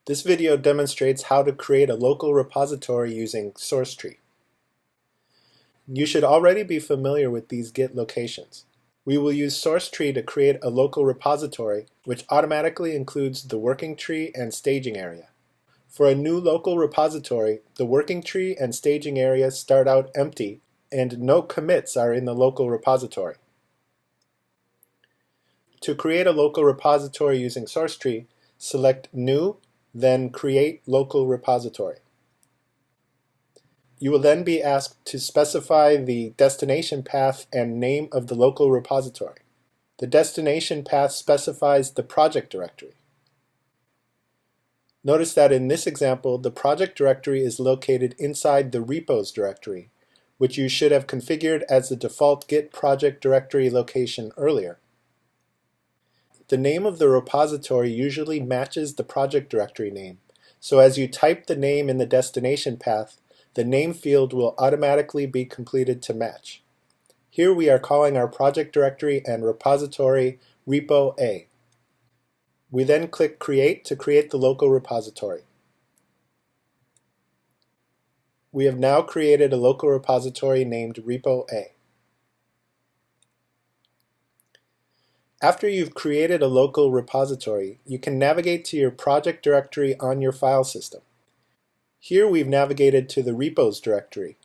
This video demonstrates how to create a local repository using Sourcetree. You should already be familiar with these Git locations. We will use Sourcetree to create a local repository which automatically includes the working tree and staging area. For a new local repository, the working tree and staging area start out empty and no commits are in the local repository. To create a local repository using Sourcetree, select New, then Create Local Repository. You will then be asked to specify the destination path and name of the local repository. The destination path specifies the project directory. Notice that in this example, the project directory is located inside the repos directory, which you should have configured as the default Git project directory location earlier. The name of the repository usually matches the project directory name, so as you type the name in the destination path, the name field will automatically be completed to match. Here we are calling our project directory and repository repo A. We then click Create to create the local repository. We have now created a local repository named repo A. After you've created a local repository, you can navigate to your project directory on your file system. Here we've navigated to the repos directory,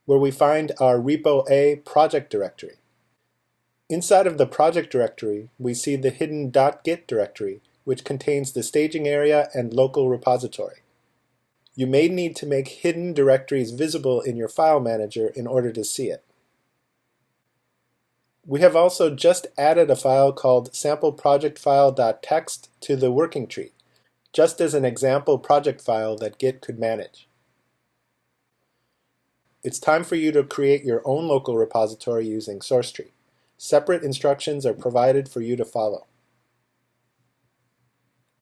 where we find our repo A project directory. Inside of the project directory, we see the hidden .git directory, which contains the staging area and local repository. You may need to make hidden directories visible in your file manager in order to see it. We have also just added a file called sampleprojectfile.txt to the working tree, just as an example project file that Git could manage. It's time for you to create your own local repository using Sourcetree. Separate instructions are provided for you to follow.